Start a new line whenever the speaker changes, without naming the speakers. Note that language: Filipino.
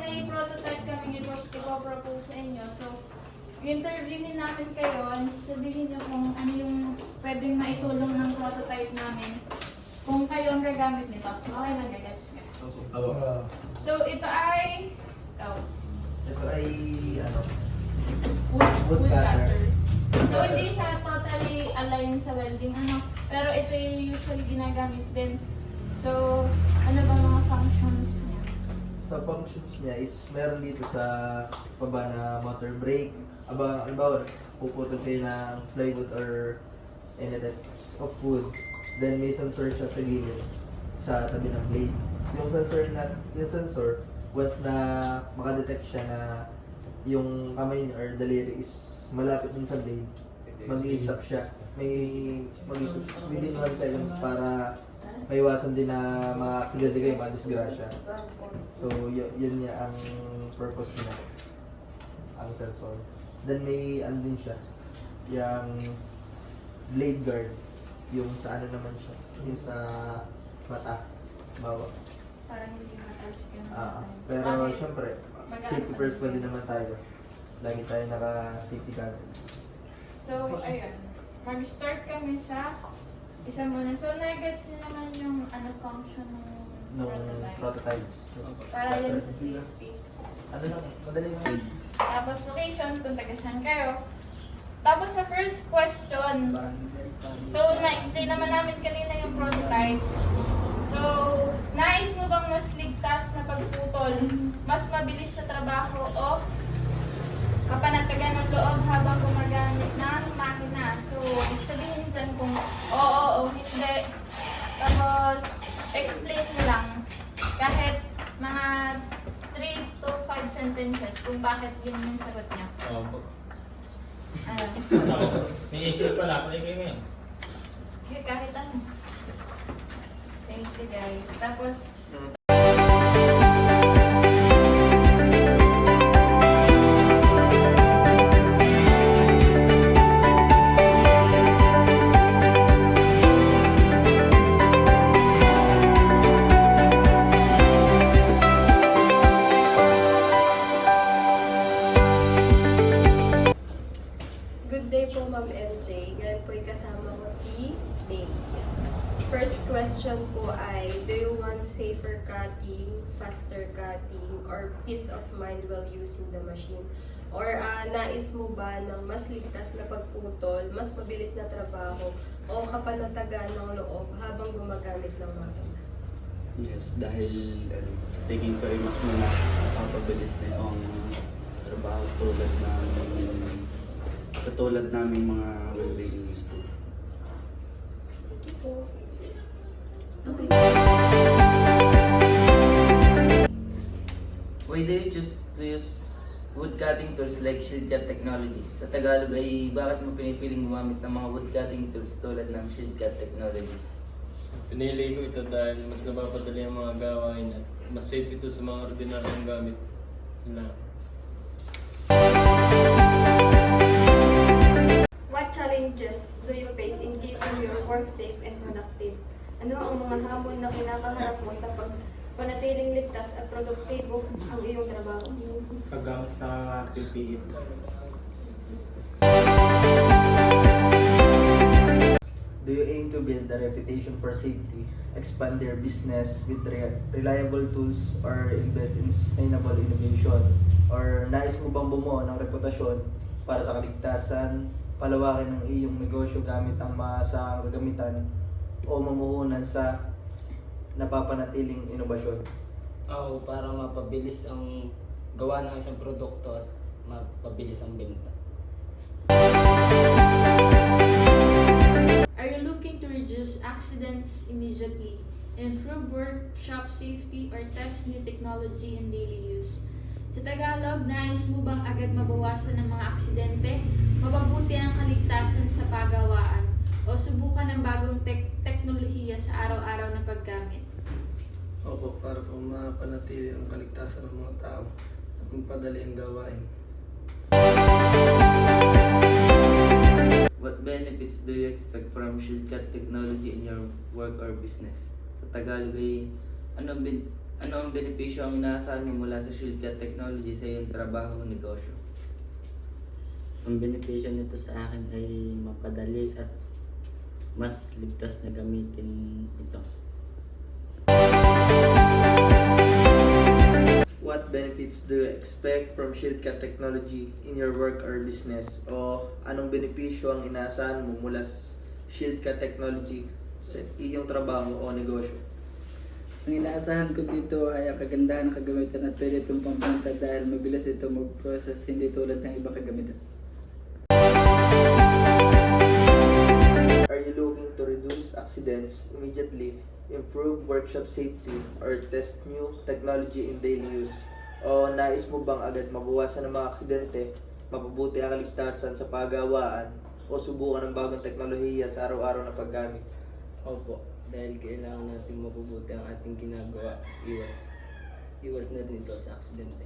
may prototype kami ipopropose sa inyo. So, interviewin namin kayo and sabihin nyo kung ano yung pwedeng maitulong ng prototype namin. Kung kayo ang gagamit nito. Okay lang, gagets ka. So, ito ay...
Ito ay, ano,
wood cutter. So, hindi siya totally aligned sa welding, pero ito yung usually ginagamit din. So, ano ba mga functions niya?
sa functions niya is meron dito sa baba na motor brake. Halimbawa, puputol kayo ng plywood or any types of wood. Then may sensor siya sa gilid sa tabi ng blade. Yung sensor, once na makadetect siya na yung kamay niya or daliri is malapit dun sa blade, mag-i-stop siya. Mag-i-stop within 1 seconds para maiwasan din na ma-accidente kayo, ma-disgrasya. So, yun niya ang purpose niya, ang sensor. Then may din siya, yung blade guard, yung sa ano naman siya, yung sa mata, bawa.
Parang hindi matas ka
Pero syempre, safety first pa din naman tayo. Lagi tayo naka-safety goggles.
So, ayun. Mag-start kami sa isa muna. So, nag-gets nyo naman yung function ng
Prototypes.
Para yun sa safety.
Ano lang, madali lang.
Tapos location, kung taga-saan kayo. Tapos sa first question, so na-explain naman namin kanina yung prototype. So, nais mo bang mas ligtas na pagputol, mas mabilis sa trabaho o kapanatagan ng loob habang gumagamit ng makina? So, sabihin dyan kung oo o hindi. Tapos, explain mo lang kahit mga 3 to 5 sentences kung bakit yun yung sagot niya.
May isip pala, pala kayo ngayon.
Okay, kahit ano. Thank you guys. Tapos,
Good day po, Ma'am LJ. Ngayon po kasama ko si Dave. First question po ay, do you want safer cutting, faster cutting, or peace of mind while using the machine? Or nais mo ba ng mas ligtas na pagputol, mas mabilis na trabaho, o kapanatagan ng loob habang gumagamit ng makina?
Yes, dahil sa tingin ko ay mas mapapabilis na yung trabaho tulad namin mga welding student.
Thank you po.
Why do you choose to use wood cutting tools like shield cut technology? Sa Tagalog ay bakit mo pinipiling gumamit ng mga wood cutting tools tulad ng shield cut technology?
Pinili ko ito dahil mas napapadali ang mga gawain at mas safe ito sa mga ordinaryong gamit na.
What challenges do you face in keeping your work safe and productive? Ano ang mga hamon na kinakaharap mo sa panatiling ligtas at produktibo ang iyong trabaho?
Paggamit sa PPE.
Do you aim to build a reputation for safety, expand their business with reliable tools, or invest in sustainable innovation? Or nais mo bang bumuo ng reputasyon para sa kaligtasan, palawakin ng iyong negosyo gamit ang maasahang kagamitan, o mamuhunan sa napapanatiling inobasyon?
Oo, para mapabilis ang gawa ng isang produkto at mapabilis ang benta.
are you looking to reduce accidents immediately, improve workshop safety, or test new technology in daily use? Sa Tagalog, nais mo bang agad mabawasan ng mga aksidente, mapabuti ang kaligtasan sa pagawaan, o subukan ng bagong teknolohiya sa araw-araw na paggamit?
Opo, para po mapanatili ang kaligtasan ng mga tao at mapadali ang gawain.
What benefits do you expect from shield cut technology in your work or business? Sa Tagalog ay Ano ang benepisyo ang inaasahan mo mula sa Shieldcat Technology sa iyong trabaho o negosyo?
Ang benepisyo nito sa akin ay mapadali at mas ligtas na gamitin ito.
What benefits do you expect from Shieldcat Technology in your work or business? O anong benepisyo ang inaasahan mo mula sa Shieldcat Technology sa iyong trabaho o negosyo?
Ang inaasahan ko dito ay ang kagandahan ng kagamitan at pwede itong pampanta dahil mabilis ito mag-process, hindi tulad ng ibang kagamitan.
Are you looking to reduce accidents immediately, improve workshop safety, or test new technology in daily use? O nais mo bang agad mabawasan ng mga aksidente, mapabuti ang kaligtasan sa paggawaan, o subukan ng bagong teknolohiya sa araw-araw na paggamit?
Opo, dahil kailangan natin mapabuti ang ating ginagawa, iwas na rin ito sa aksidente.